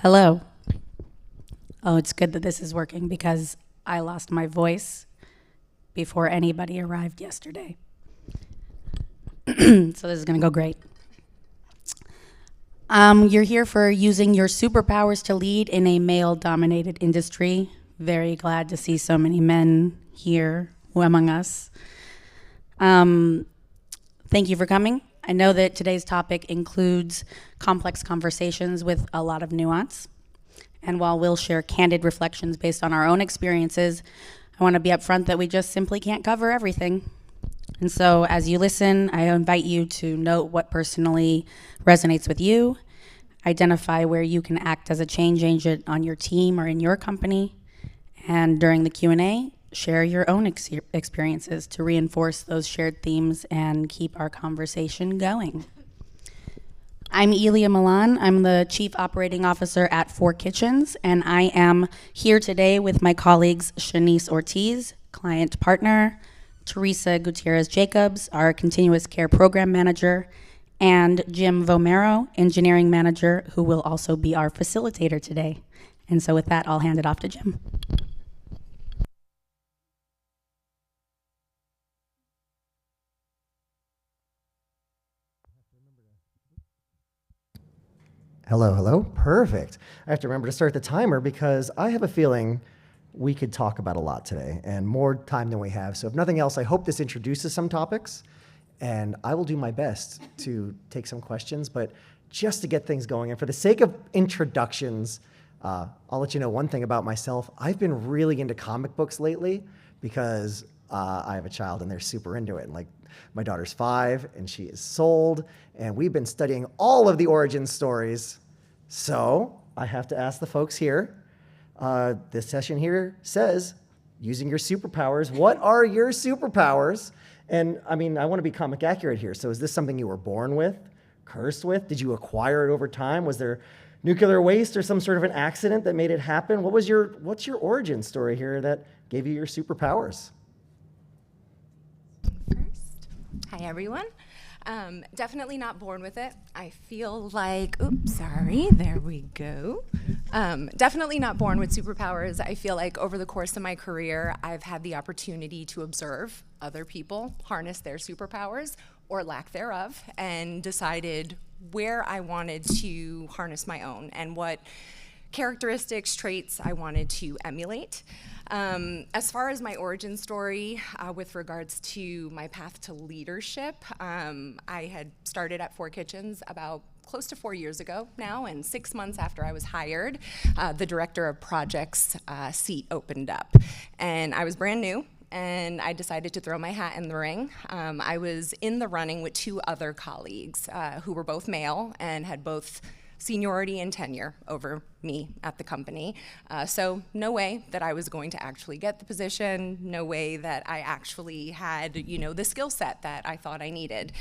Hello. Oh, it's good that this is working because I lost my voice before anybody arrived yesterday. So this is going to go great. You're here for using your superpowers to lead in a male-dominated industry. Very glad to see so many men here among us. Thank you for coming. I know that today's topic includes complex conversations with a lot of nuance. And while we'll share candid reflections based on our own experiences, I want to be upfront that we just simply can't cover everything. And so as you listen, I invite you to note what personally resonates with you, identify where you can act as a change agent on your team or in your company, and during the Q&A, share your own experiences to reinforce those shared themes and keep our conversation going. I'm Elia Milan. I'm the Chief Operating Officer at Four Kitchens, and I am here today with my colleagues Shanice Ortiz, Client Partner, Teresa Gutierrez-Jacobs, our Continuous Care Program Manager, and Jim Vomero, Engineering Manager, who will also be our facilitator today. And so with that, I'll hand it off to Jim. Hello, hello. Perfect. I have to remember to start the timer because I have a feeling we could talk about a lot today and more time than we have. So if nothing else, I hope this introduces some topics, and I will do my best to take some questions, but just to get things going. And for the sake of introductions, I'll let you know one thing about myself. I've been really into comic books lately because I have a child and they're super into it. And like, my daughter's 5 and she is sold, and we've been studying all of the origin stories. So I have to ask the folks here, this session here says, using your superpowers, what are your superpowers? And I mean, I want to be comic accurate here. So is this something you were born with, cursed with? Did you acquire it over time? Was there nuclear waste or some sort of an accident that made it happen? What's your origin story here that gave you your superpowers? Hi, everyone. Definitely not born with it. I feel like, oops, sorry, there we go. Definitely not born with superpowers. I feel like over the course of my career, I've had the opportunity to observe other people harness their superpowers or lack thereof, and decided where I wanted to harness my own and what characteristics, traits I wanted to emulate. As far as my origin story, with regards to my path to leadership, I had started at Four Kitchens about close to 4 years ago now, and 6 months after I was hired, the director of projects seat opened up. And I was brand new, and I decided to throw my hat in the ring. I was in the running with 2 other colleagues who were both male and had both seniority and tenure over me at the company. So no way that I was going to actually get the position, no way that I actually had, the skill set that I thought I needed.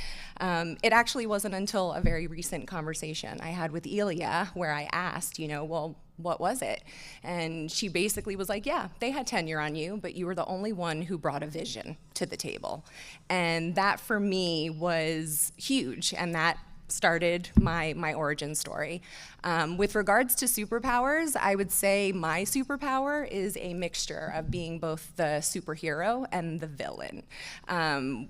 It actually wasn't until a very recent conversation I had with Elia where I asked, well, what was it? And she basically was like, yeah, they had tenure on you, but you were the only one who brought a vision to the table. And that for me was huge, and that started my origin story. With regards to superpowers, I would say my superpower is a mixture of being both the superhero and the villain.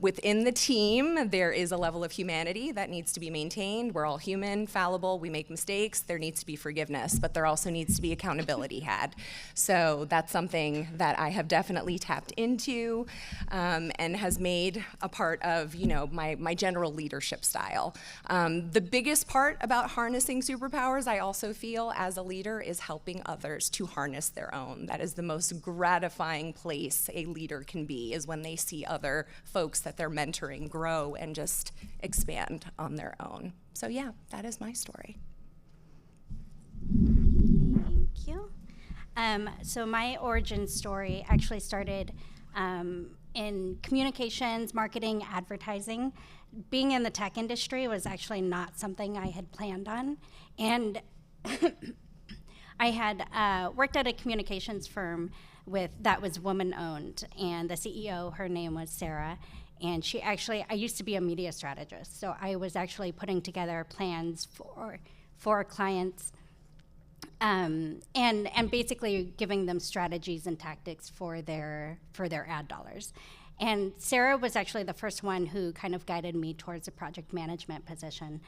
Within the team, there is a level of humanity that needs to be maintained. We're all human, fallible, we make mistakes, there needs to be forgiveness, but there also needs to be accountability had. So that's something that I have definitely tapped into, and has made a part of my general leadership style. The biggest part about harnessing superpowers, I also feel, as a leader, is helping others to harness their own. That is the most gratifying place a leader can be, is when they see other folks that they're mentoring grow and just expand on their own. So yeah, that is my story. Thank you. So my origin story actually started in communications, marketing, advertising. Being in the tech industry was actually not something I had planned on. And I had worked at a communications firm that was woman-owned, and the CEO, her name was Sarah, and I used to be a media strategist, so I was actually putting together plans for clients and basically giving them strategies and tactics for their ad dollars. And Sarah was actually the first one who kind of guided me towards a project management position.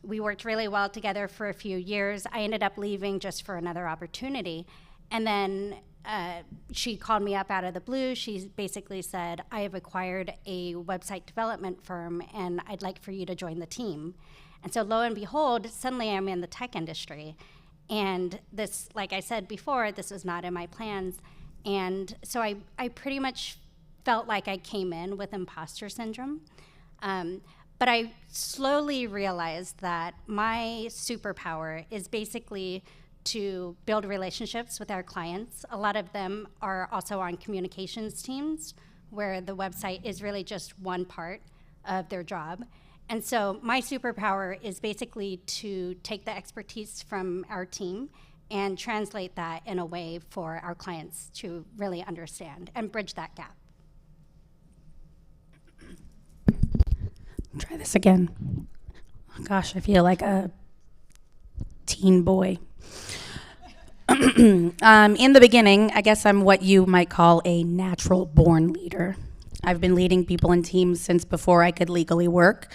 We worked really well together for a few years. I ended up leaving just for another opportunity. And then she called me up out of the blue. She basically said, I have acquired a website development firm, and I'd like for you to join the team. And so lo and behold, suddenly I'm in the tech industry. And this, like I said before, this was not in my plans. And so I pretty much felt like I came in with imposter syndrome. But I slowly realized that my superpower is basically to build relationships with our clients. A lot of them are also on communications teams, where the website is really just one part of their job. And so my superpower is basically to take the expertise from our team and translate that in a way for our clients to really understand and bridge that gap. Try this again. Gosh, I feel like a teen boy. In the beginning, I guess I'm what you might call a natural born leader. I've been leading people and teams since before I could legally work.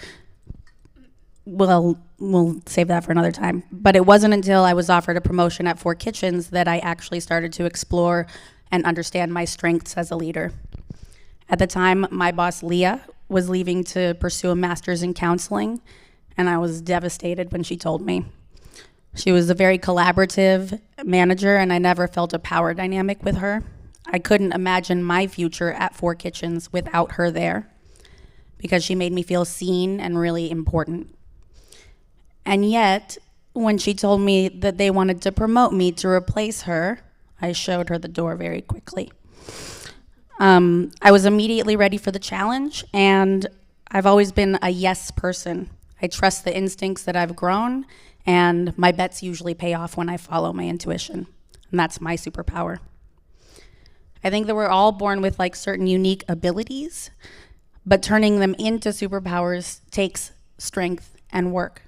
Well, we'll save that for another time. But it wasn't until I was offered a promotion at 4 Kitchens that I actually started to explore and understand my strengths as a leader. At the time, my boss, Leah, was leaving to pursue a master's in counseling, and I was devastated when she told me. She was a very collaborative manager, and I never felt a power dynamic with her. I couldn't imagine my future at 4 Kitchens without her there, because she made me feel seen and really important. And yet, when she told me that they wanted to promote me to replace her, I showed her the door very quickly. I was immediately ready for the challenge, and I've always been a yes person. I trust the instincts that I've grown, and my bets usually pay off when I follow my intuition, and that's my superpower. I think that we're all born with like certain unique abilities, but turning them into superpowers takes strength and work.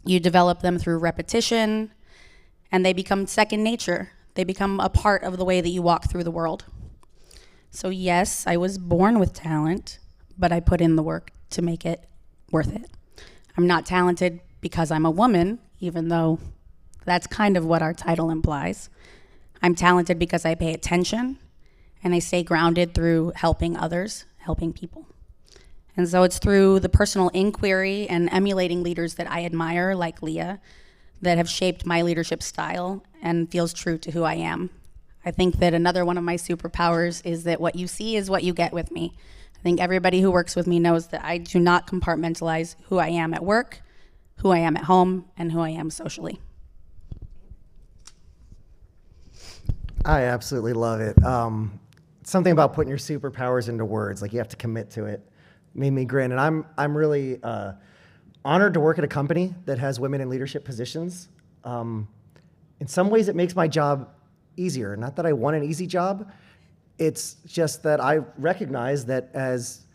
You develop them through repetition, and they become second nature. They become a part of the way that you walk through the world. So yes, I was born with talent, but I put in the work to make it worth it. I'm not talented because I'm a woman, even though that's kind of what our title implies. I'm talented because I pay attention, and I stay grounded through helping others, helping people. And so it's through the personal inquiry and emulating leaders that I admire, like Leah, that have shaped my leadership style and feels true to who I am. I think that another one of my superpowers is that what you see is what you get with me. I think everybody who works with me knows that I do not compartmentalize who I am at work, who I am at home, and who I am socially. I absolutely love it. Something about putting your superpowers into words, like you have to commit to it, made me grin. And I'm really honored to work at a company that has women in leadership positions. In some ways, it makes my job easier. Not that I want an easy job. It's just that I recognize that as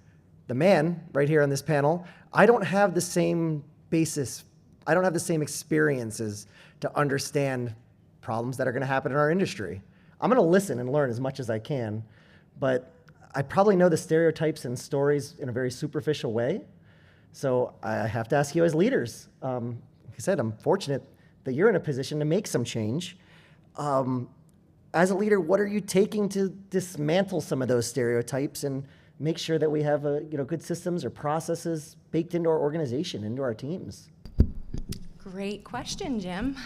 the man right here on this panel, I don't have the same basis. I don't have the same experiences to understand problems that are going to happen in our industry. I'm going to listen and learn as much as I can, but I probably know the stereotypes and stories in a very superficial way. So I have to ask you as leaders. Like I said, I'm fortunate that you're in a position to make some change. As a leader, what are you taking to dismantle some of those stereotypes and make sure that we have good systems or processes baked into our organization, into our teams? Great question, Jim.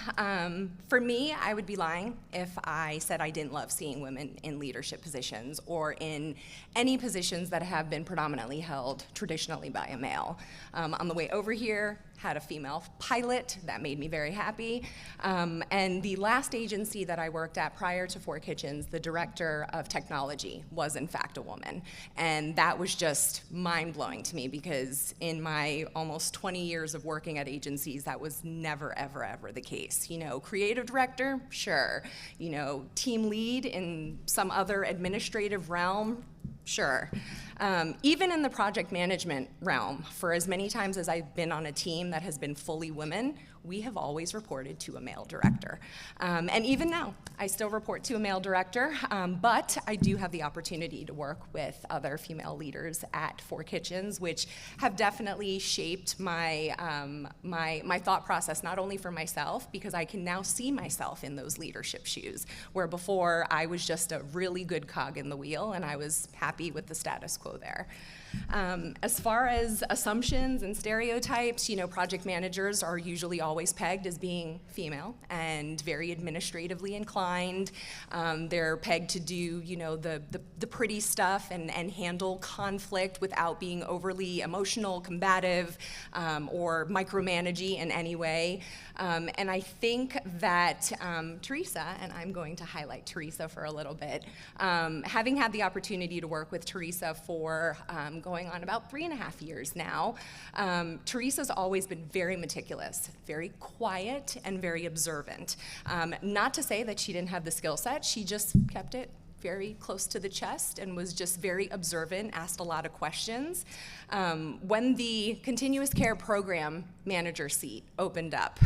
For me, I would be lying if I said I didn't love seeing women in leadership positions or in any positions that have been predominantly held traditionally by a male. On the way over here, had a female pilot. That made me very happy. And the last agency that I worked at prior to 4 Kitchens, the director of technology was in fact a woman. And that was just mind-blowing to me because in my almost 20 years of working at agencies, that was never, ever, ever the case. Creative director, sure. Team lead in some other administrative realm, sure. Even in the project management realm, for as many times as I've been on a team that has been fully women, we have always reported to a male director. And even now, I still report to a male director, but I do have the opportunity to work with other female leaders at Four Kitchens, which have definitely shaped my, my thought process, not only for myself, because I can now see myself in those leadership shoes, where before I was just a really good cog in the wheel, and I was happy with the status quo there. As far as assumptions and stereotypes, project managers are usually always pegged as being female and very administratively inclined. They're pegged to do, the pretty stuff and handle conflict without being overly emotional, combative, or micromanaging in any way. And I think that Teresa, and I'm going to highlight Teresa for a little bit, having had the opportunity to work with Teresa for going on about 3.5 years now, Teresa's always been very meticulous, very quiet, and very observant. Not to say that she didn't have the skill set, she just kept it very close to the chest and was just very observant, asked a lot of questions. When the continuous care program manager seat opened up,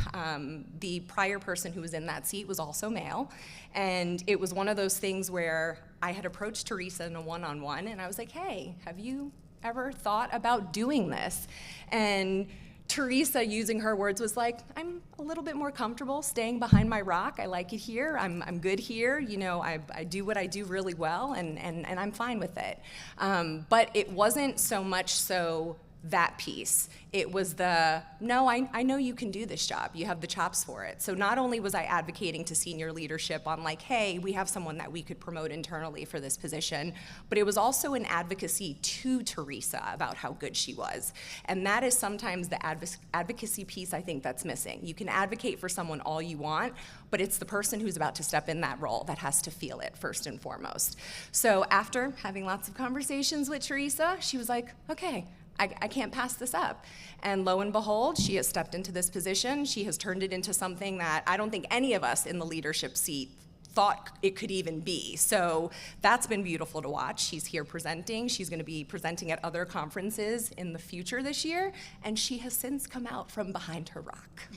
the prior person who was in that seat was also male, and it was one of those things where I had approached Teresa in a one-on-one, and I was like, hey, have you ever thought about doing this? And Teresa, using her words, was like, I'm a little bit more comfortable staying behind my rock. I like it here. I'm good here. I do what I do really well, and I'm fine with it. But it wasn't so much so that piece. It was no, I know you can do this job. You have the chops for it. So not only was I advocating to senior leadership on like, hey, we have someone that we could promote internally for this position, but it was also an advocacy to Teresa about how good she was. And that is sometimes the advocacy piece I think that's missing. You can advocate for someone all you want, but it's the person who's about to step in that role that has to feel it first and foremost. So after having lots of conversations with Teresa, she was like, okay, I can't pass this up. And lo and behold, she has stepped into this position. She has turned it into something that I don't think any of us in the leadership seat thought it could even be. So that's been beautiful to watch. She's here presenting. She's going to be presenting at other conferences in the future this year, and she has since come out from behind her rock.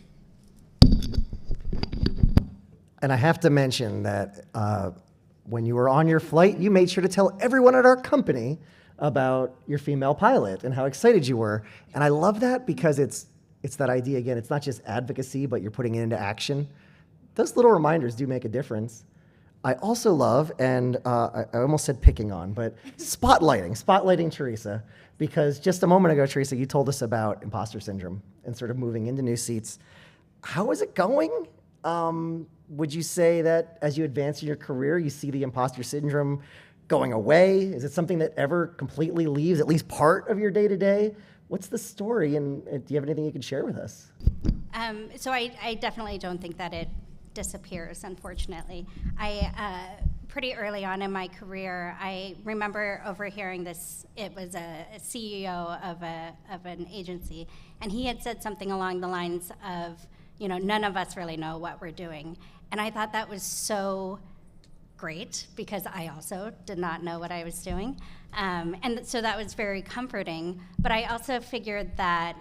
And I have to mention that when you were on your flight, you made sure to tell everyone at our company about your female pilot and how excited you were. And I love that because it's that idea, again, it's not just advocacy, but you're putting it into action. Those little reminders do make a difference. I also love, and I almost said picking on, but spotlighting Teresa, because just a moment ago, Teresa, you told us about imposter syndrome and sort of moving into new seats. How is it going? Would you say that as you advance in your career, you see the imposter syndrome going away? Is it something that ever completely leaves at least part of your day-to-day? What's the story, and do you have anything you can share with us? So I definitely don't think that it disappears, unfortunately. Pretty early on in my career, I remember overhearing this. It was a CEO of an agency, and he had said something along the lines of, none of us really know what we're doing. And I thought that was so great, because I also did not know what I was doing. And so that was very comforting. But I also figured that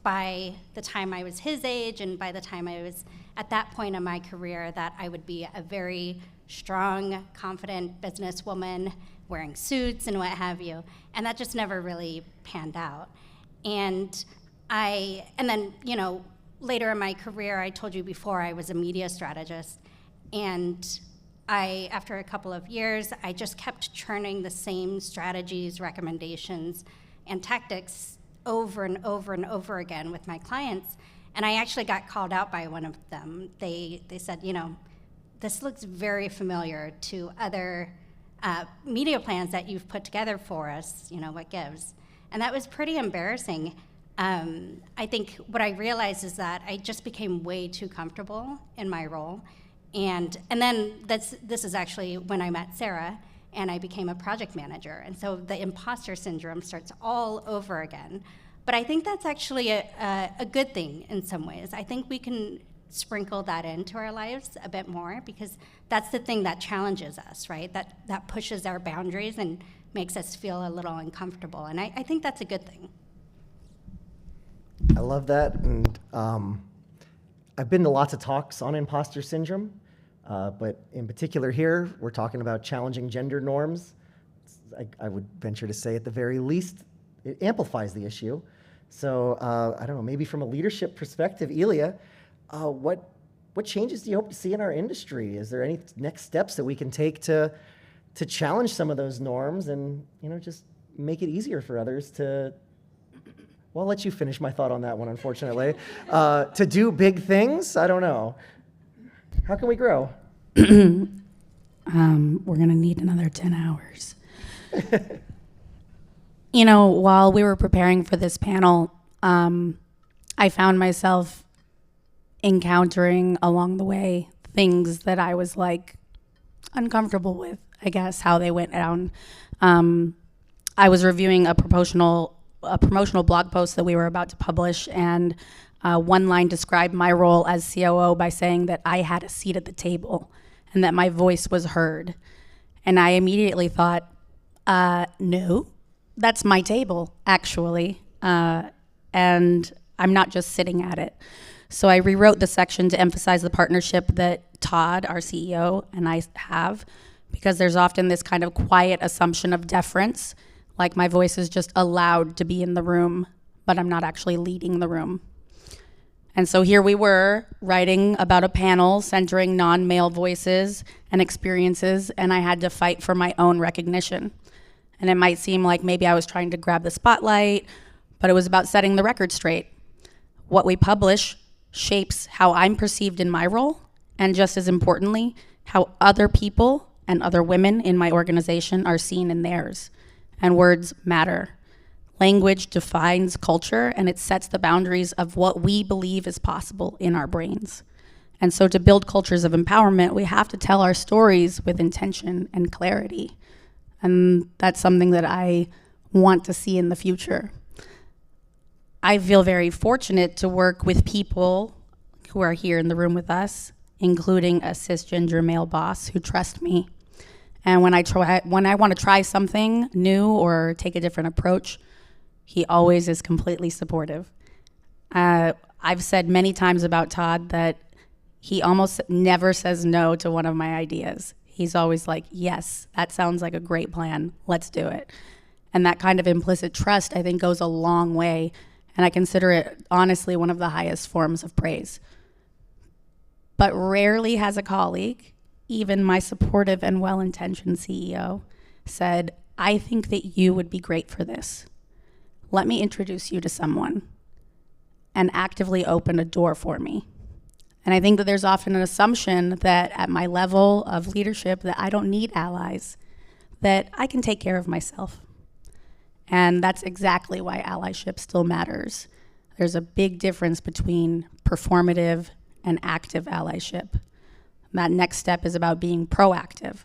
by the time I was his age, and by the time I was at that point in my career, that I would be a very strong, confident businesswoman wearing suits and what have you. And that just never really panned out. And then, later in my career, I told you before, I was a media strategist. And after a couple of years, I just kept churning the same strategies, recommendations, and tactics over and over and over again with my clients. And I actually got called out by one of them. They said, this looks very familiar to other media plans that you've put together for us, what gives? And that was pretty embarrassing. I think what I realized is that I just became way too comfortable in my role. And then this is actually when I met Sarah, and I became a project manager. And so the imposter syndrome starts all over again. But I think that's actually a good thing in some ways. I think we can sprinkle that into our lives a bit more, because that's the thing that challenges us, right? That pushes our boundaries and makes us feel a little uncomfortable. And I think that's a good thing. I love that. And I've been to lots of talks on imposter syndrome, but in particular here, we're talking about challenging gender norms. I would venture to say at the very least, it amplifies the issue. So I don't know, maybe from a leadership perspective, Elia, what changes do you hope to see in our industry? Is there any next steps that we can take to challenge some of those norms and just make it easier for others to, well, I'll let you finish my thought on that one, unfortunately, to do big things? I don't know. How can we grow? We're gonna need another 10 hours. While we were preparing for this panel, I found myself encountering along the way things that I was like uncomfortable with, I guess, how they went down. I was reviewing a promotional blog post that we were about to publish, and one line described my role as COO by saying that I had a seat at the table and that my voice was heard. And I immediately thought, no, that's my table, actually. And I'm not just sitting at it. So I rewrote the section to emphasize the partnership that Todd, our CEO, and I have, because there's often this kind of quiet assumption of deference, like my voice is just allowed to be in the room, but I'm not actually leading the room. And so here we were writing about a panel centering non-male voices and experiences, and I had to fight for my own recognition. And it might seem like maybe I was trying to grab the spotlight, but it was about setting the record straight. What we publish shapes how I'm perceived in my role, and just as importantly, how other people and other women in my organization are seen in theirs. And words matter. Language defines culture, and it sets the boundaries of what we believe is possible in our brains. And so to build cultures of empowerment, we have to tell our stories with intention and clarity. And that's something that I want to see in the future. I feel very fortunate to work with people who are here in the room with us, including a cisgender male boss who trust me. And when I want to try something new or take a different approach, he always is completely supportive. I've said many times about Todd that he almost never says no to one of my ideas. He's always like, yes, that sounds like a great plan. Let's do it. And that kind of implicit trust, I think, goes a long way. And I consider it, honestly, one of the highest forms of praise. But rarely has a colleague, even my supportive and well-intentioned CEO, said, I think that you would be great for this. Let me introduce you to someone, and actively open a door for me. And I think that there's often an assumption that at my level of leadership that I don't need allies, that I can take care of myself. And that's exactly why allyship still matters. There's a big difference between performative and active allyship. That next step is about being proactive,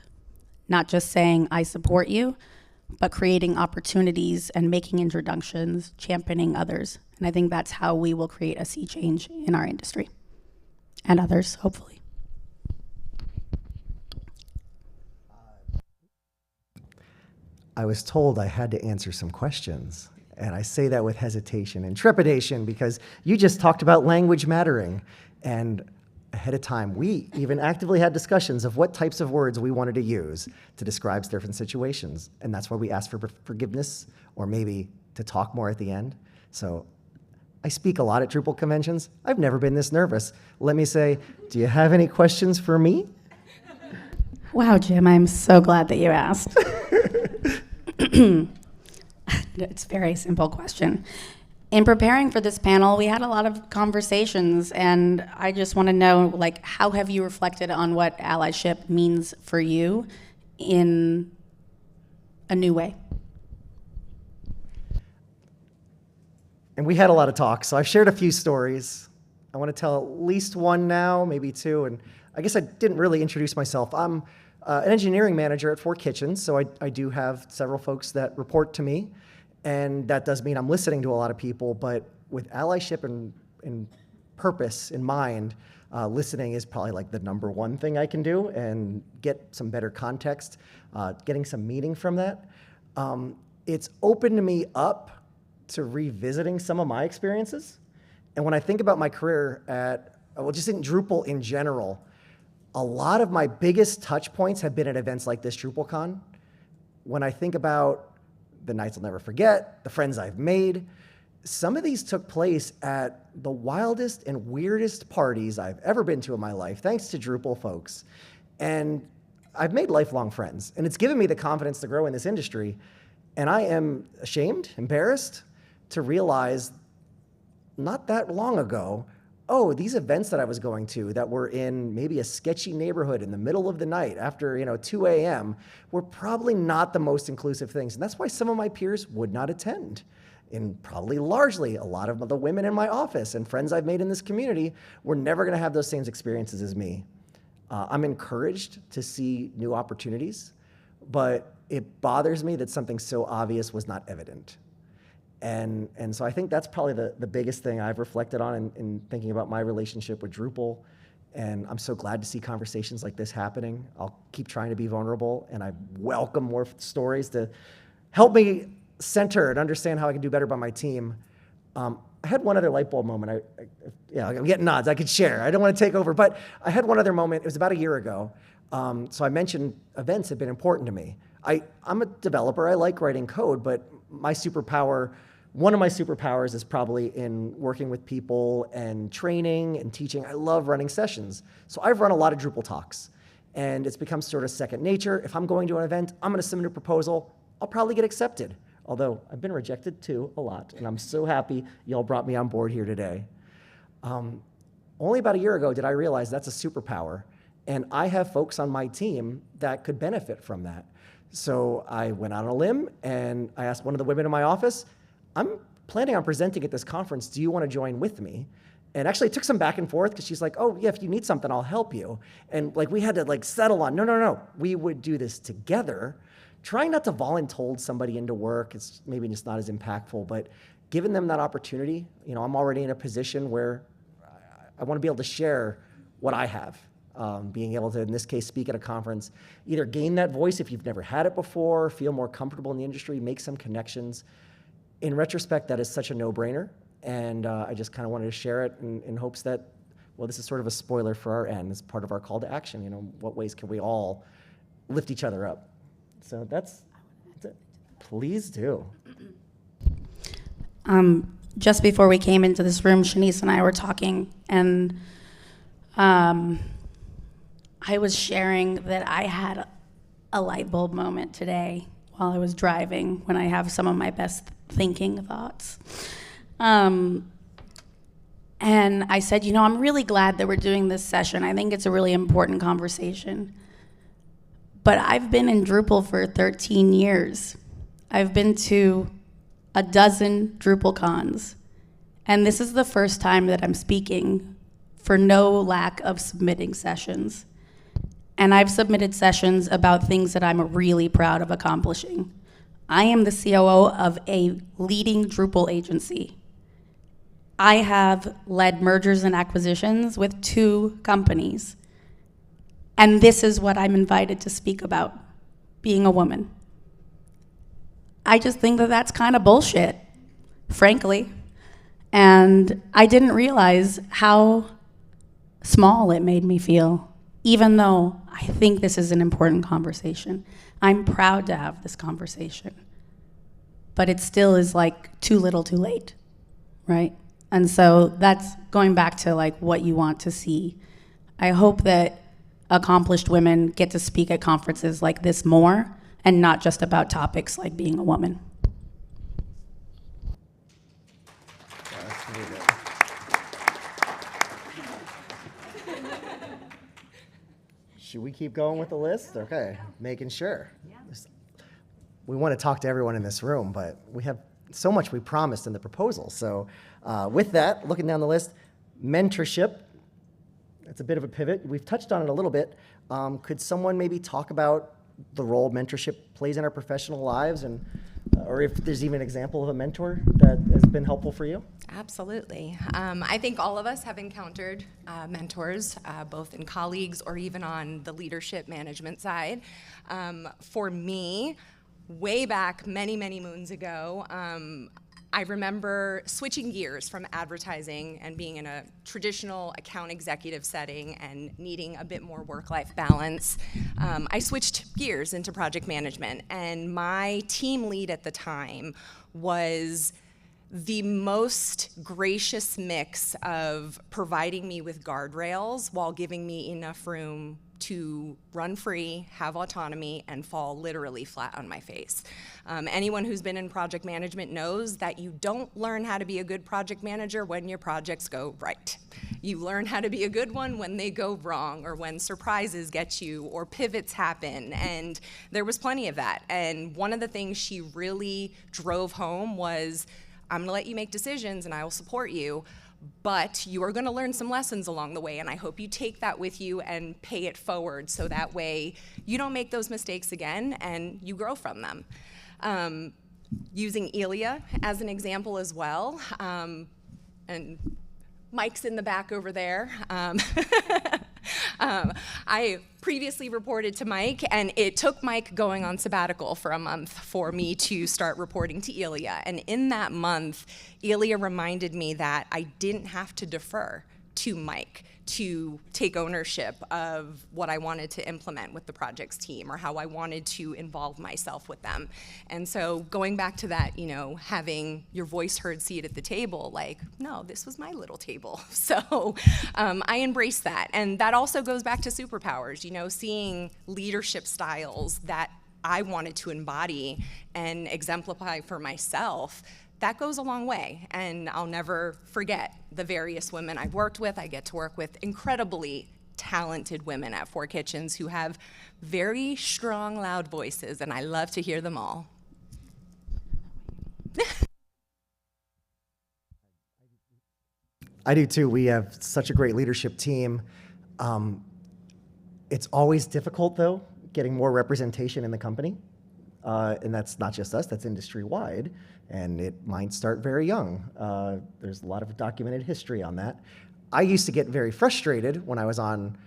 not just saying, I support you, but creating opportunities and making introductions, championing others. And I think that's how we will create a sea change in our industry and others, hopefully. I was told I had to answer some questions, and I say that with hesitation and trepidation because you just talked about language mattering, and ahead of time, we even actively had discussions of what types of words we wanted to use to describe different situations, and that's why we asked for forgiveness or maybe to talk more at the end. So I speak a lot at Drupal conventions. I've never been this nervous. Let me say, do you have any questions for me? Wow, Jim, I'm so glad that you asked. It's a very simple question. In preparing for this panel, we had a lot of conversations, and I just want to know, how have you reflected on what allyship means for you in a new way? And we had a lot of talks, so I've shared a few stories. I want to tell at least one now, maybe two, and I guess I didn't really introduce myself. I'm an engineering manager at 4 Kitchens, so I do have several folks that report to me, and that does mean I'm listening to a lot of people, but with allyship and purpose in mind, listening is probably the number one thing I can do and get some better context, getting some meaning from that. It's opened me up to revisiting some of my experiences. And when I think about my career at well, just in Drupal in general, a lot of my biggest touch points have been at events like this DrupalCon. When I think about the nights I'll never forget, the friends I've made, some of these took place at the wildest and weirdest parties I've ever been to in my life, thanks to Drupal folks. And I've made lifelong friends, and it's given me the confidence to grow in this industry. And I am ashamed, embarrassed to realize not that long ago, oh, these events that I was going to that were in maybe a sketchy neighborhood in the middle of the night after 2 a.m. were probably not the most inclusive things. And that's why some of my peers would not attend. And probably largely a lot of the women in my office and friends I've made in this community were never gonna have those same experiences as me. I'm encouraged to see new opportunities, but it bothers me that something so obvious was not evident. And so I think that's probably the biggest thing I've reflected on in thinking about my relationship with Drupal. And I'm so glad to see conversations like this happening. I'll keep trying to be vulnerable, and I welcome more stories to help me center and understand how I can do better by my team. I had one other light bulb moment. I'm getting nods. I could share. I don't want to take over, but I had one other moment. It was about a year ago. So I mentioned events have been important to me. I'm a developer. I like writing code, but one of my superpowers is probably in working with people and training and teaching. I love running sessions. So I've run a lot of Drupal talks, and it's become sort of second nature. If I'm going to an event, I'm going to submit a proposal. I'll probably get accepted. Although I've been rejected too a lot, and I'm so happy y'all brought me on board here today. Only about a year ago did I realize that's a superpower, and I have folks on my team that could benefit from that. So I went out on a limb and I asked one of the women in my office, I'm planning on presenting at this conference, do you want to join with me? And actually it took some back and forth because she's like, oh yeah, if you need something, I'll help you. And we had to settle on, no, we would do this together. Trying not to voluntold somebody into work, it's maybe just not as impactful, but giving them that opportunity, I'm already in a position where I want to be able to share what I have. Being able to, in this case, speak at a conference, either gain that voice if you've never had it before, feel more comfortable in the industry, make some connections. In retrospect, that is such a no-brainer, and I just kind of wanted to share it in hopes that, well, this is sort of a spoiler for our end. It's part of our call to action. What ways can we all lift each other up? So that's it. Please do. Just before we came into this room, Shanice and I were talking, and I was sharing that I had a light bulb moment today while I was driving when I have some of my best thinking thoughts. And I said, I'm really glad that we're doing this session. I think it's a really important conversation. But I've been in Drupal for 13 years. I've been to a dozen DrupalCons. And this is the first time that I'm speaking for no lack of submitting sessions. And I've submitted sessions about things that I'm really proud of accomplishing. I am the COO of a leading Drupal agency. I have led mergers and acquisitions with 2 companies. And this is what I'm invited to speak about, being a woman. I just think that that's kind of bullshit, frankly. And I didn't realize how small it made me feel, even though I think this is an important conversation. I'm proud to have this conversation. But it still is too little too late, right? And so that's going back to what you want to see. I hope that accomplished women get to speak at conferences like this more, and not just about topics like being a woman. Should we keep going with the list? Okay, making sure. We want to talk to everyone in this room, but we have so much we promised in the proposal. So with that, looking down the list, mentorship. It's a bit of a pivot. We've touched on it a little bit. Could someone maybe talk about the role mentorship plays in our professional lives, or if there's even an example of a mentor that has been helpful for you? Absolutely. I think all of us have encountered mentors, both in colleagues or even on the leadership management side. For me, way back many, many moons ago, I remember switching gears from advertising and being in a traditional account executive setting and needing a bit more work-life balance. I switched gears into project management, and my team lead at the time was the most gracious mix of providing me with guardrails while giving me enough room to run free, have autonomy, and fall literally flat on my face. Anyone who's been in project management knows that you don't learn how to be a good project manager when your projects go right. You learn how to be a good one when they go wrong, or when surprises get you, or pivots happen, and there was plenty of that. And one of the things she really drove home was, I'm gonna let you make decisions and I will support you, but you are gonna learn some lessons along the way, and I hope you take that with you and pay it forward so that way you don't make those mistakes again and you grow from them. Using Elia as an example as well, and Mike's in the back over there. I previously reported to Mike, and it took Mike going on sabbatical for a month for me to start reporting to Elia. And in that month, Elia reminded me that I didn't have to defer to Mike to take ownership of what I wanted to implement with the projects team, or how I wanted to involve myself with them. And so going back to that, you know, having your voice heard, seat at the table, like, no, this was my little table. So I embrace that. And that also goes back to Superpowers, you know, seeing leadership styles that I wanted to embody and exemplify for myself. That goes a long way, and I'll never forget the various women I've worked with. I get to work with incredibly talented women at Four Kitchens who have very strong, loud voices, and I love to hear them all. I do too. We have such a great leadership team. It's always difficult, though, getting more representation in the company. And that's not just us, that's industry-wide. And it might start very young. There's a lot of documented history on that. I used to get very frustrated when I was on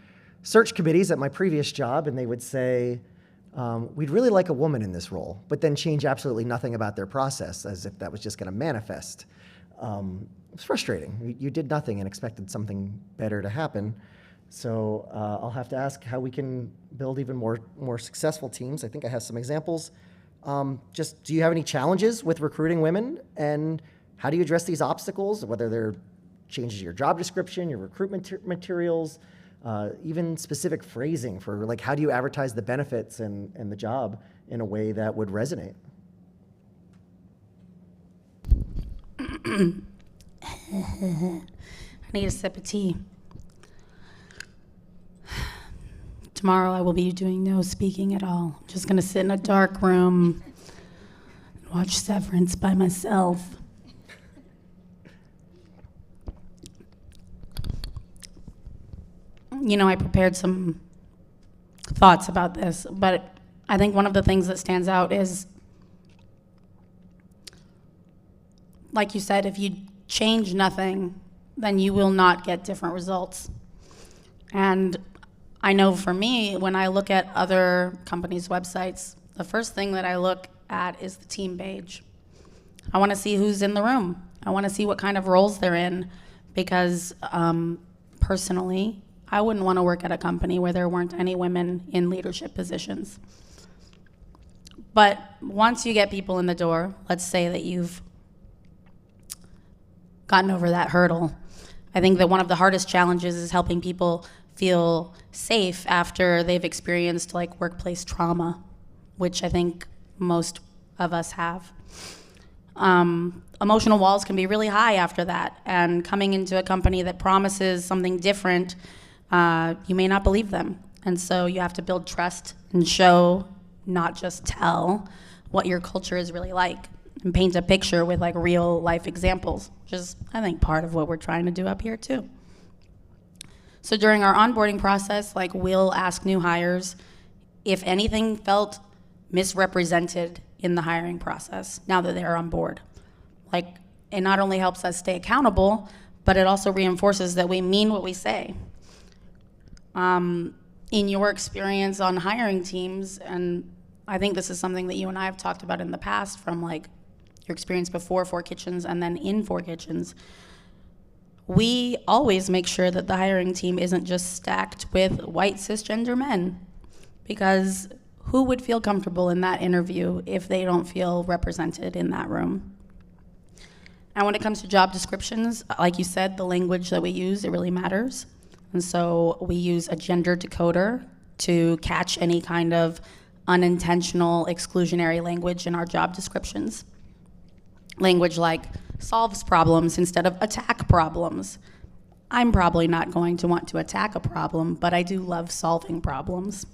search committees at my previous job, and they would say, we'd really like a woman in this role, but then change absolutely nothing about their process, as if that was just gonna manifest. It's frustrating. You did nothing and expected something better to happen. So I'll have to ask how we can build even more successful teams. I think I have some examples. Just, do you have any challenges with recruiting women, and how do you address these obstacles, whether they're changes to your job description, your recruitment materials, even specific phrasing for, like, how do you advertise the benefits and the job in a way that would resonate? I need a sip of tea. Tomorrow I will be doing no speaking at all. I'm just gonna sit in a dark room and watch Severance by myself. You know, I prepared some thoughts about this, but I think one of the things that stands out is, like you said, if you change nothing, then you will not get different results. And I know for me, when I look at other companies' websites, the first thing that I look at is the team page. I want to see who's in the room. I want to see what kind of roles they're in, because personally, I wouldn't want to work at a company where there weren't any women in leadership positions. But once you get people in the door, let's say that you've gotten over that hurdle, I think that one of the hardest challenges is helping people feel safe after they've experienced, like, workplace trauma, which I think most of us have. Emotional walls can be really high after that, and coming into a company that promises something different, you may not believe them. And so you have to build trust and show, not just tell, what your culture is really like, and paint a picture with, like, real life examples, which is, I think, part of what we're trying to do up here too. So during our onboarding process, like, we'll ask new hires if anything felt misrepresented in the hiring process now that they're on board. Like, it not only helps us stay accountable, but it also reinforces that we mean what we say. In your experience on hiring teams, and I think this is something that you and I have talked about in the past, from, like, your experience before 4Kitchens and then in 4Kitchens, we always make sure that the hiring team isn't just stacked with white cisgender men, because who would feel comfortable in that interview if they don't feel represented in that room? And when it comes to job descriptions, like you said, the language that we use, it really matters. And so we use a gender decoder to catch any kind of unintentional exclusionary language in our job descriptions. Language like solves problems instead of attack problems. I'm probably not going to want to attack a problem, but I do love solving problems.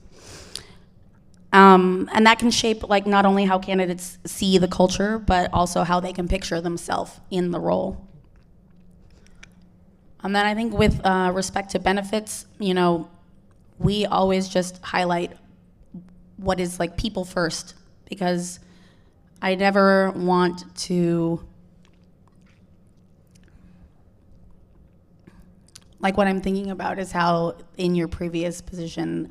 And that can shape like not only how candidates see the culture, but also how they can picture themselves in the role. And then I think with respect to benefits, you know, we always just highlight what is like people first, because I never want to, like what I'm thinking about is how in your previous position,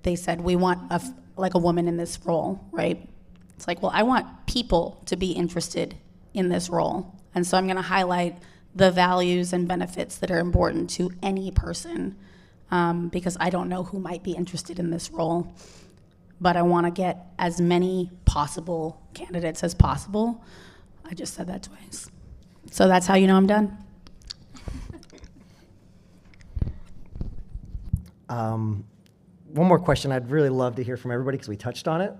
they said we want like a woman in this role, right? It's like, well, I want people to be interested in this role. And so I'm gonna highlight the values and benefits that are important to any person, because I don't know who might be interested in this role, but I wanna get as many possible candidates as possible. I just said that twice. So that's how you know I'm done. One more question I'd really love to hear from everybody, because we touched on it.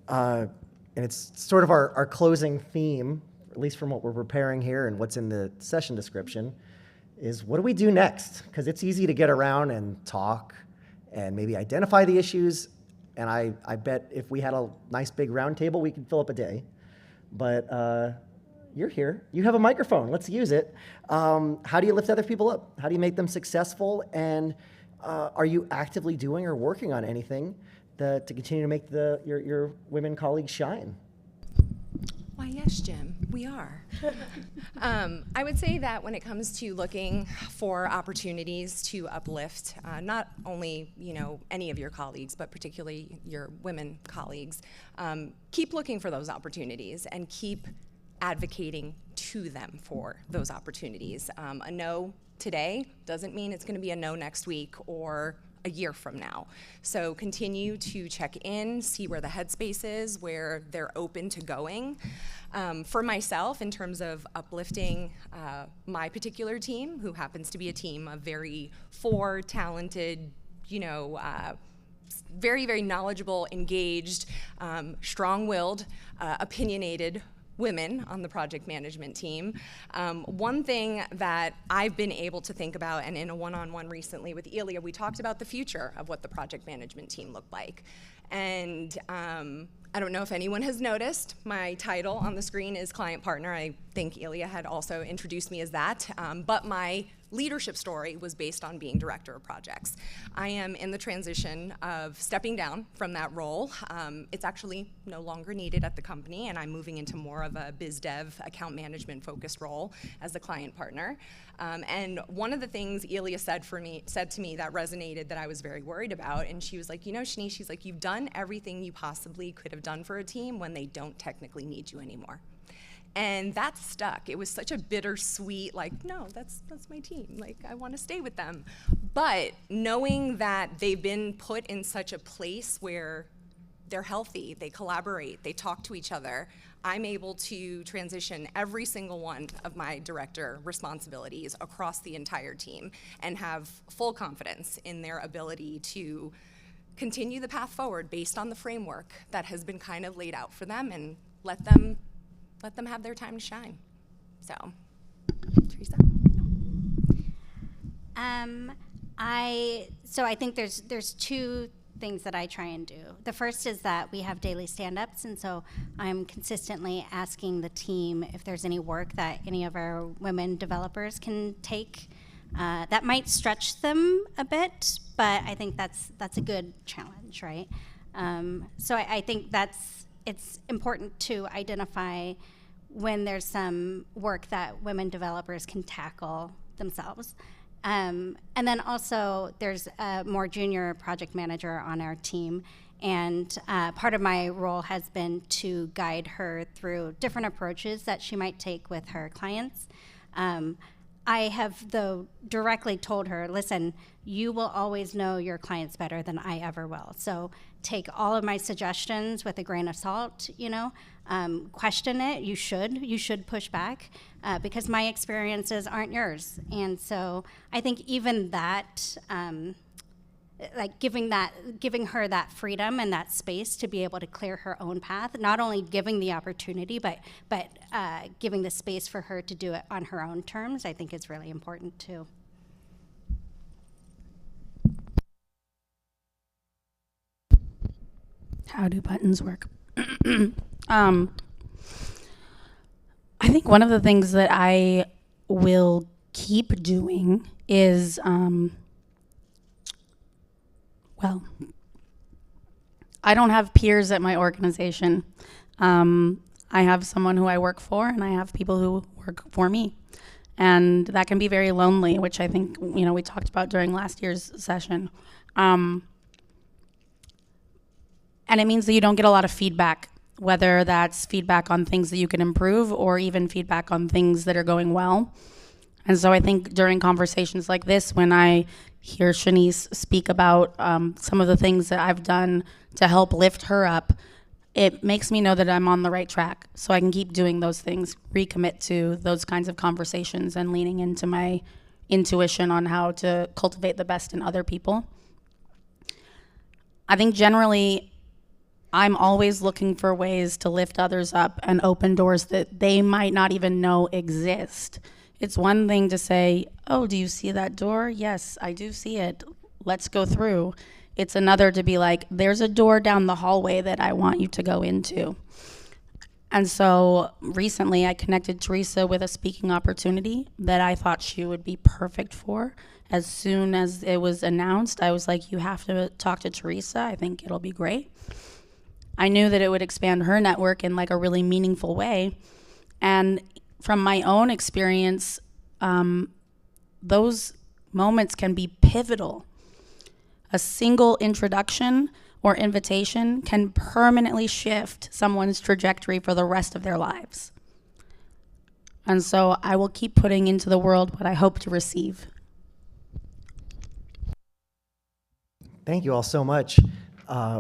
And it's sort of our closing theme, at least from what we're preparing here and what's in the session description, is what do we do next? Because it's easy to get around and talk and maybe identify the issues. And I bet if we had a nice big round table, we could fill up a day. But you're here. You have a microphone. Let's use it. How do you lift other people up? How do you make them successful? And are you actively doing or working on anything to continue to make your women colleagues shine? Why, yes, Jim, we are. I would say that when it comes to looking for opportunities to uplift not only any of your colleagues, but particularly your women colleagues, keep looking for those opportunities and keep advocating to them for those opportunities. A no today doesn't mean it's going to be a no next week or a year from now. So continue to check in, see where the headspace is, where they're open to going. For myself, in terms of uplifting my particular team, who happens to be a team of very talented, very, very knowledgeable, engaged, strong-willed, opinionated women on the project management team. One thing that I've been able to think about, and in a one-on-one recently with Elia, we talked about the future of what the project management team looked like. And I don't know if anyone has noticed, my title on the screen is client partner. I think Elia had also introduced me as that, but my leadership story was based on being director of projects. I am in the transition of stepping down from that role. It's actually no longer needed at the company, and I'm moving into more of a biz dev account management focused role as the client partner. And one of the things Elia said to me that resonated, that I was very worried about, and she was like, Shanice, she's like, you've done everything you possibly could have done for a team when they don't technically need you anymore. And that stuck. It was such a bittersweet, like, no, that's my team. Like, I want to stay with them. But knowing that they've been put in such a place where they're healthy, they collaborate, they talk to each other, I'm able to transition every single one of my director responsibilities across the entire team and have full confidence in their ability to continue the path forward based on the framework that has been kind of laid out for them, and let them have their time to shine. So, Teresa. I think there's two things that I try and do. The first is that we have daily stand-ups, and so I'm consistently asking the team if there's any work that any of our women developers can take that might stretch them a bit, but I think that's a good challenge, right? So I think it's important to identify when there's some work that women developers can tackle themselves. And then also there's a more junior project manager on our team, And part of my role has been to guide her through different approaches that she might take with her clients. I have, though, directly told her, listen, you will always know your clients better than I ever will. So take all of my suggestions with a grain of salt, question it. You should push back because my experiences aren't yours. And so I think even that, like giving her that freedom and that space to be able to clear her own path, not only giving the opportunity, but giving the space for her to do it on her own terms, I think is really important too. How do buttons work? I think one of the things that I will keep doing is, well, I don't have peers at my organization. I have someone who I work for, and I have people who work for me. And that can be very lonely, which I think, we talked about during last year's session. And it means that you don't get a lot of feedback, whether that's feedback on things that you can improve or even feedback on things that are going well. And so I think during conversations like this, when I hear Shanice speak about some of the things that I've done to help lift her up, it makes me know that I'm on the right track. So I can keep doing those things, recommit to those kinds of conversations and leaning into my intuition on how to cultivate the best in other people. I think generally, I'm always looking for ways to lift others up and open doors that they might not even know exist. It's one thing to say, oh, do you see that door? Yes, I do see it. Let's go through. It's another to be like, there's a door down the hallway that I want you to go into. And so recently I connected Teresa with a speaking opportunity that I thought she would be perfect for. As soon as it was announced, I was like, you have to talk to Teresa. I think it'll be great. I knew that it would expand her network in like a really meaningful way. And from my own experience, those moments can be pivotal. A single introduction or invitation can permanently shift someone's trajectory for the rest of their lives. And so I will keep putting into the world what I hope to receive. Thank you all so much.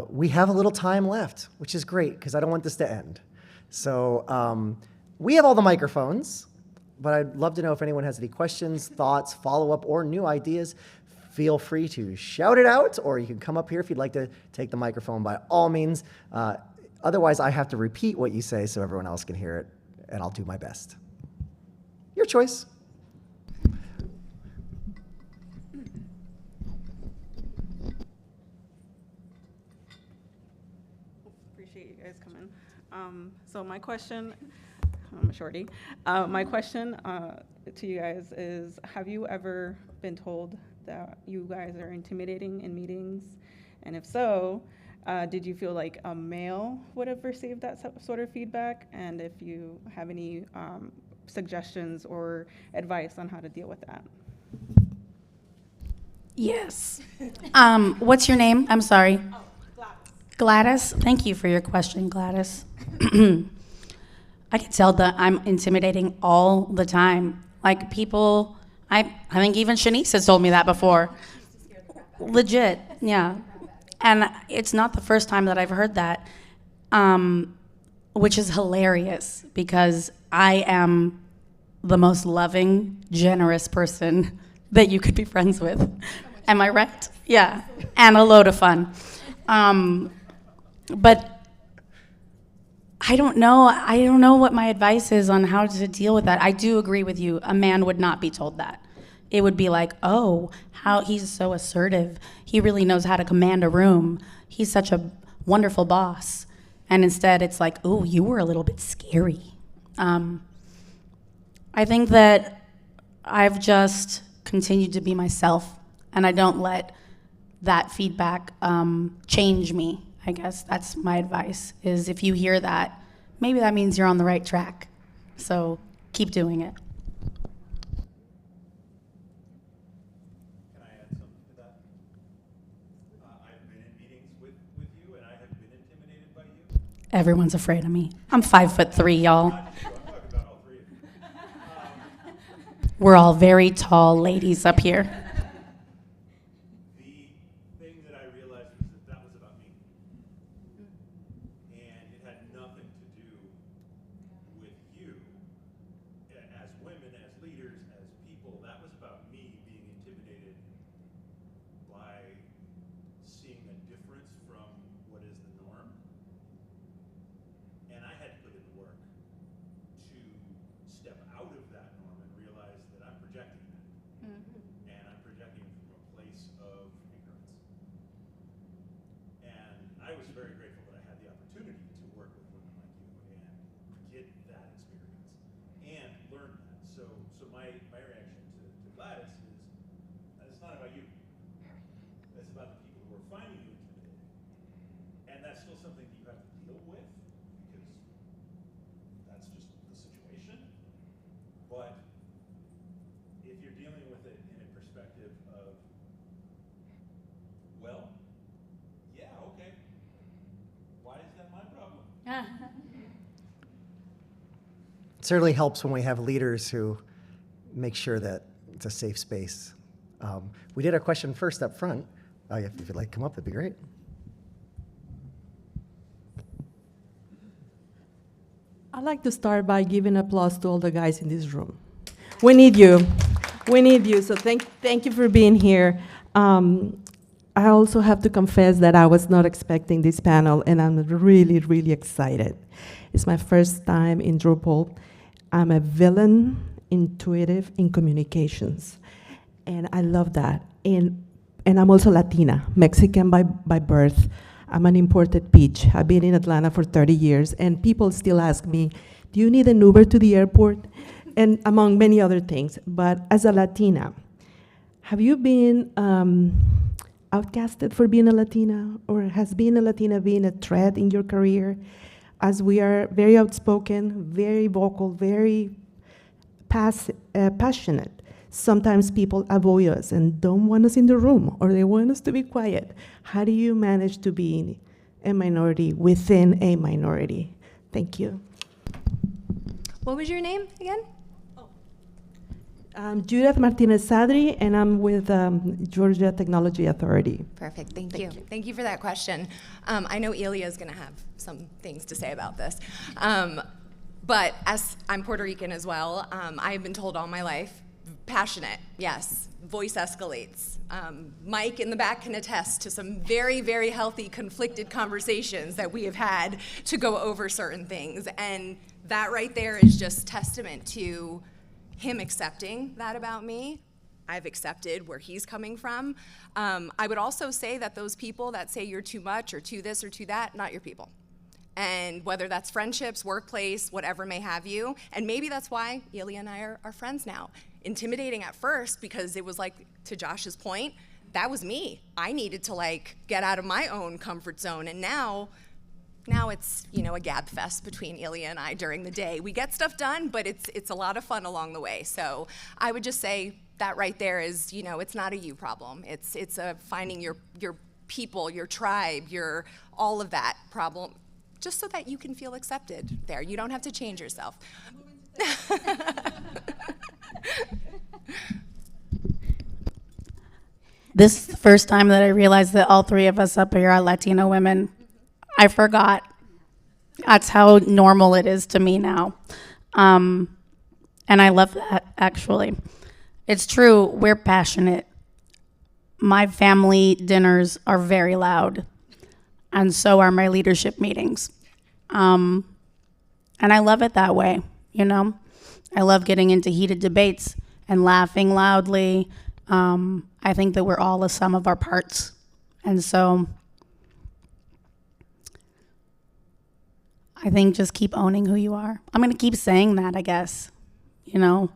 We have a little time left, which is great because I don't want this to end. So we have all the microphones, but I'd love to know if anyone has any questions, thoughts, follow-up, or new ideas. Feel free to shout it out, or you can come up here if you'd like to take the microphone by all means. Otherwise, I have to repeat what you say so everyone else can hear it, and I'll do my best. Your choice. Appreciate you guys coming. So my question, I'm a shorty. My question to you guys is, have you ever been told that you guys are intimidating in meetings? And if so, did you feel like a male would have received that sort of feedback? And if you have any suggestions or advice on how to deal with that? Yes. What's your name? I'm sorry. Oh, Gladys. Gladys? Thank you for your question, Gladys. I can tell that I'm intimidating all the time. Like people, I think even Shanice has told me that before. Legit, yeah. And it's not the first time that I've heard that, which is hilarious because I am the most loving, generous person that you could be friends with. Am I right? Yeah, and a load of fun. But I don't know what my advice is on how to deal with that. I do agree with you. A man would not be told that. It would be like, oh, how he's so assertive. He really knows how to command a room. He's such a wonderful boss. And instead it's like, oh, you were a little bit scary. I think that I've just continued to be myself, and I don't let that feedback change me. I guess that's my advice, is if you hear that, maybe that means you're on the right track. So keep doing it. Can I add something to that? I've been in meetings with you, and I Everyone's afraid of me. I'm 5'3", y'all. We're all very tall ladies up here. The thing that I realized was that that was about me. And it had nothing to do with you as women, as leaders, as people. That was about me being intimidated by seeing a difference from what is the norm. And I had to put in the work to step out of that norm and realize that I'm projecting that. And I'm projecting from a place of ignorance. And I was very grateful that I had the opportunity to work with women like you and get that experience and learn that. So my reaction to Gladys is, it's not about you. It's about the people who are finding you intimidating. And that's still something that you have to deal with because that's just the situation. But if you're dealing with it in a perspective of, well, yeah, okay, why is that my problem? It certainly helps when we have leaders who make sure that it's a safe space. We did a question first up front. If you'd like to come up, that'd be great. I'd like to start by giving applause to all the guys in this room. We need you. We need you. So thank you for being here. I also have to confess that I was not expecting this panel, and I'm really, really excited. It's my first time in Drupal. I'm a villain, intuitive in communications, and I love that. And I'm also Latina, Mexican by birth. I'm an imported peach. I've been in Atlanta for 30 years, and people still ask me, do you need an Uber to the airport? And among many other things. But as a Latina, have you been outcasted for being a Latina? Or has being a Latina been a threat in your career? As we are very outspoken, very vocal, very passionate, sometimes people avoid us and don't want us in the room, or they want us to be quiet. How do you manage to be a minority within a minority? Thank you. What was your name again? I'm Judith Martinez Sadri, and I'm with Georgia Technology Authority. Perfect, thank you. Thank you for that question. I know Elia is gonna have some things to say about this. But as I'm Puerto Rican as well, I've been told all my life, passionate, yes, voice escalates. Mike in the back can attest to some very, very healthy conflicted conversations that we have had to go over certain things. And that right there is just testament to him accepting that about me. I've accepted where he's coming from. I would also say that those people that say you're too much or too this or too that, not your people. And whether that's friendships, workplace, whatever may have you, and maybe that's why Elia and I are friends now. Intimidating at first because it was like, to Josh's point, that was me. I needed to like get out of my own comfort zone, and now it's, you know, a gab fest between Elia and I during the day. We get stuff done, but it's a lot of fun along the way. So I would just say that right there is, you know, it's not a you problem. It's a finding your people, your tribe, your all of that problem, just so that you can feel accepted there. You don't have to change yourself. This is the first time that I realized that all three of us up here are Latino women. I forgot. That's how normal it is to me now. And I love that, actually. It's true, we're passionate. My family dinners are very loud, and so are my leadership meetings. And I love it that way, you know? I love getting into heated debates and laughing loudly. I think that we're all a sum of our parts. And so I think just keep owning who you are. I'm going to keep saying that, I guess. You know,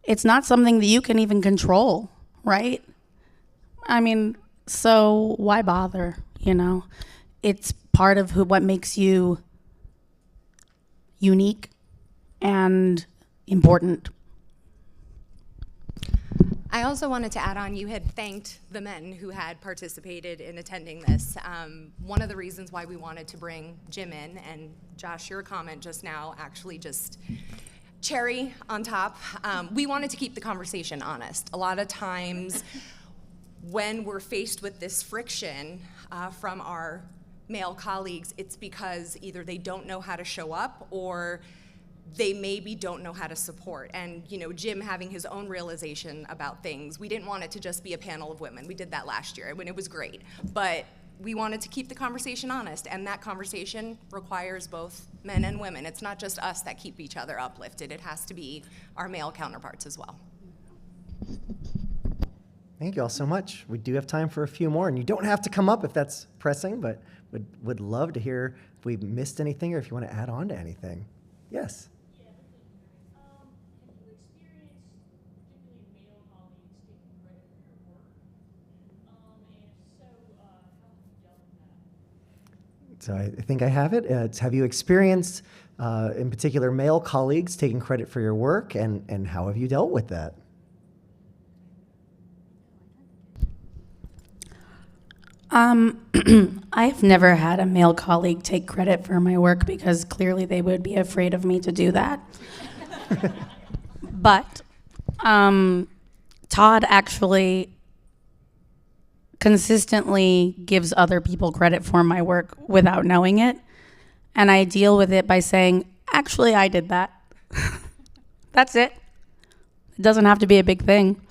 it's not something that you can even control, right? I mean, so why bother, you know? It's part of what makes you unique and important. I also wanted to add on, you had thanked the men who had participated in attending this. One of the reasons why we wanted to bring Jim in, and Josh, your comment just now actually just cherry on top, we wanted to keep the conversation honest. A lot of times when we're faced with this friction from our male colleagues, it's because either they don't know how to show up or they maybe don't know how to support. And you know, Jim having his own realization about things, we didn't want it to just be a panel of women. We did that last year when it was great. But we wanted to keep the conversation honest, and that conversation requires both men and women. It's not just us that keep each other uplifted. It has to be our male counterparts as well. Thank you all so much. We do have time for a few more, and you don't have to come up if that's pressing, but would love to hear if we've missed anything or if you want to add on to anything. Yes? Yeah, have you experienced particularly male colleagues taking credit for your work? And if so, how have you dealt with that? So I think I have it. It's, have you experienced, in particular, male colleagues taking credit for your work, and how have you dealt with that? I've never had a male colleague take credit for my work because clearly they would be afraid of me to do that. But Todd actually consistently gives other people credit for my work without knowing it. And I deal with it by saying, actually, I did that. That's it. It doesn't have to be a big thing.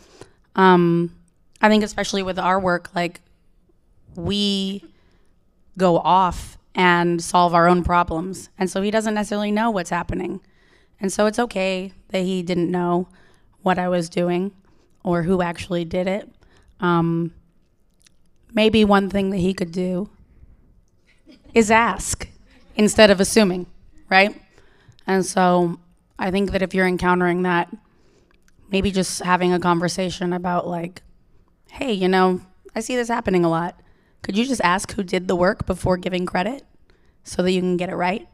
I think especially with our work, like, we go off and solve our own problems. And so he doesn't necessarily know what's happening. And so it's okay that he didn't know what I was doing or who actually did it. Maybe one thing that he could do is ask instead of assuming, right? And so I think that if you're encountering that, maybe just having a conversation about like, hey, you know, I see this happening a lot. Could you just ask who did the work before giving credit so that you can get it right?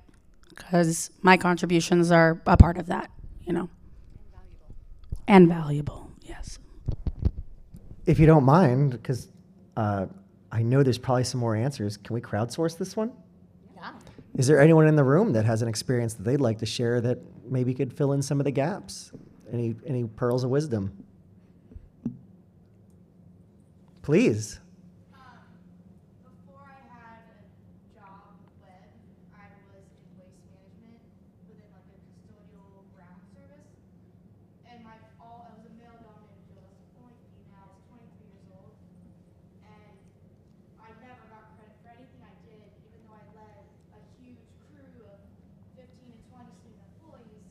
Because my contributions are a part of that, you know. And valuable, yes. If you don't mind, because I know there's probably some more answers, can we crowdsource this one? Yeah. Is there anyone in the room that has an experience that they'd like to share that maybe could fill in some of the gaps? Any pearls of wisdom? Please. Before I had a job with, I was in waste management within like a custodial ground service. And I was a male-dominated field. I was only female. I was 23 years old. And I never got credit for anything I did, even though I led a huge crew of 15 and 20 student employees.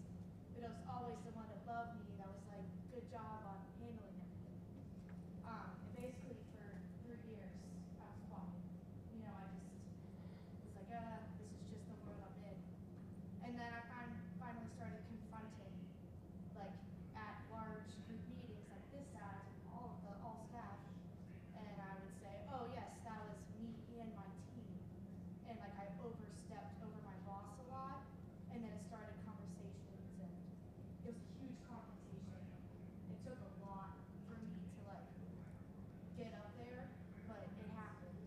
But it was always someone above me that was like, good job on handling everything. And basically for 3 years, I was quiet. You know, I just was like, this is just the world I'm in. And then I finally started confronting, like, at large group meetings like this size, all staff, and I would say, oh yes, that was me and my team. And like I overstepped over my boss a lot, and then it started conversations, and it was a huge conversation. It took a lot for me to like get up there, but it happened.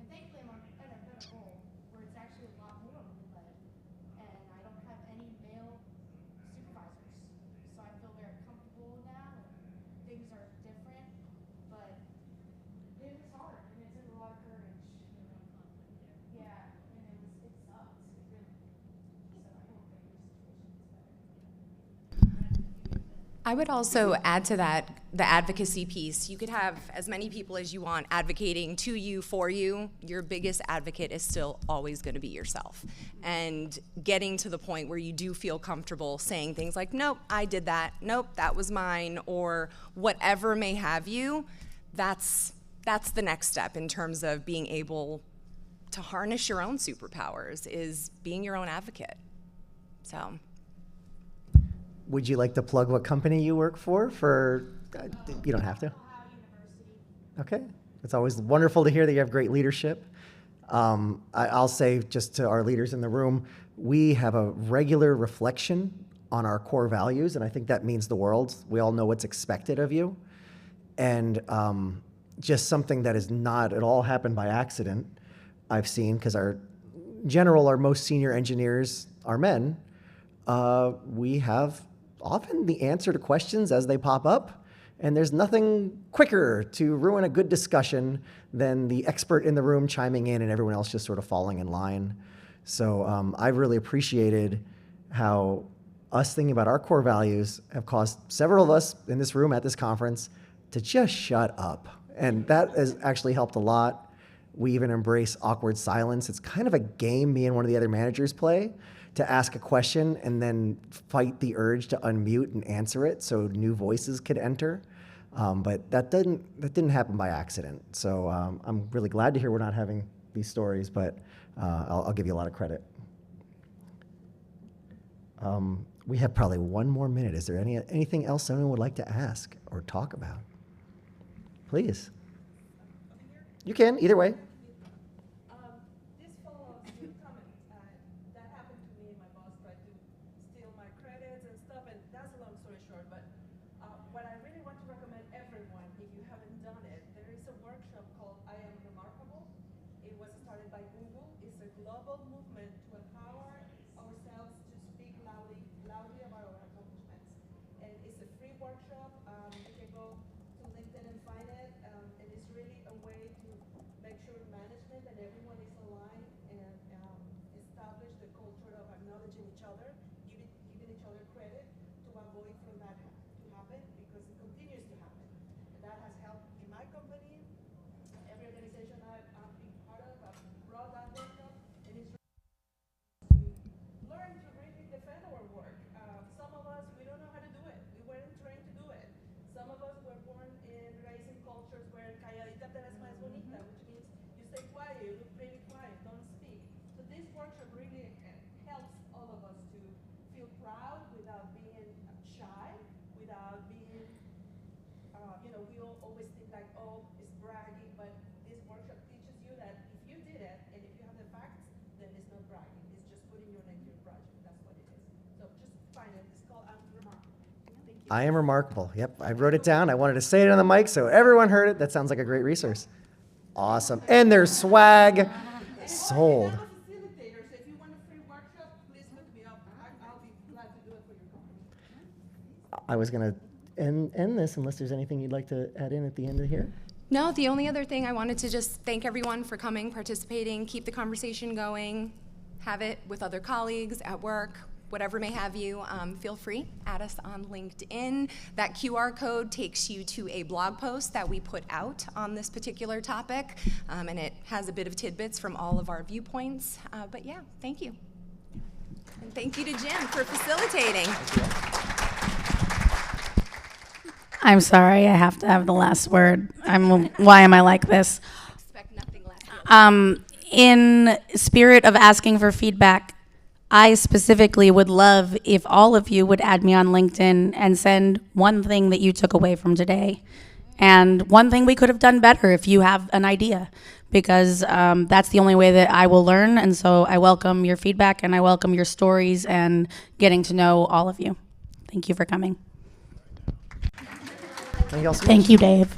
And thankfully I'm at a better role where it's actually a lot more women-led, and I don't have any male supervisors. So I feel very comfortable now, and things are different, but it was hard, and it took a lot of courage. Yeah, and it sucked, really. So I hope that your situation is better. I would also add to that the advocacy piece. You could have as many people as you want advocating to you, for you. Your biggest advocate is still always going to be yourself. And getting to the point where you do feel comfortable saying things like, nope, I did that. Nope, that was mine, or whatever may have you, that's the next step in terms of being able to harness your own superpowers, is being your own advocate. So. Would you like to plug what company you work for? You don't have to. Okay. It's always wonderful to hear that you have great leadership. I'll say just to our leaders in the room, we have a regular reflection on our core values, and I think that means the world. We all know what's expected of you. And just something that is not at all happened by accident, I've seen, because our most senior engineers are men. We have often the answer to questions as they pop up, and there's nothing quicker to ruin a good discussion than the expert in the room chiming in and everyone else just sort of falling in line. So I really appreciated how us thinking about our core values have caused several of us in this room at this conference to just shut up. And that has actually helped a lot. We even embrace awkward silence. It's kind of a game me and one of the other managers play, to ask a question and then fight the urge to unmute and answer it so new voices could enter. But that didn't happen by accident. So I'm really glad to hear we're not having these stories, but I'll give you a lot of credit. We have probably 1 more minute. Is there anything else anyone would like to ask or talk about? Please. You can, either way. This follows your comment. That happened to me. My boss tried to steal my credits and stuff, and that's a long story short. But what I really want to recommend everyone, if you haven't done it, there is a workshop called I Am Remarkable. It was started by Google. It's a global movement to empower ourselves to speak loudly about our accomplishments. And it's a free workshop. You can go to LinkedIn and find it. And it's really a way to make sure management and everyone is aligned and establish the culture of acknowledging each other, giving each other credit to avoid from that to happen, because it continues to happen. And that has helped in my company, every organization I've been part of. I've brought that workshop, and it's learn to really defend our work. Some of us, we don't know how to do it. We weren't trained to do it. Some of us were born in raising cultures where calladita te ves más bonita, which means you stay quiet, you look pretty quiet, don't speak. So this workshop really helps all of us to feel proud without being shy, without being, we all always think like, oh, it's bragging, but this workshop teaches you that if you did it, and if you have the facts, then it's not bragging. It's just putting your name to your project. That's what it is. So just find it. It's called I'm Remarkable. Thank you. I Am Remarkable. Yep, I wrote it down. I wanted to say it on the mic so everyone heard it. That sounds like a great resource. Awesome. And there's swag sold. I'm a facilitator, so if you want a free workshop, please look me up. I'll be glad to do it for your company. I was going to end this unless there's anything you'd like to add in at the end of here. No, the only other thing I wanted to just thank everyone for coming, participating, keep the conversation going, have it with other colleagues at work, whatever may have you. Feel free, add us on LinkedIn. That QR code takes you to a blog post that we put out on this particular topic, and it has a bit of tidbits from all of our viewpoints. But yeah, thank you. And thank you to Jim for facilitating. I'm sorry, I have to have the last word. Why am I like this? Expect nothing less. In spirit of asking for feedback, I specifically would love if all of you would add me on LinkedIn and send one thing that you took away from today, and one thing we could have done better if you have an idea, because that's the only way that I will learn. And so I welcome your feedback, and I welcome your stories and getting to know all of you. Thank you for coming. Anything else? Thank you, Dave.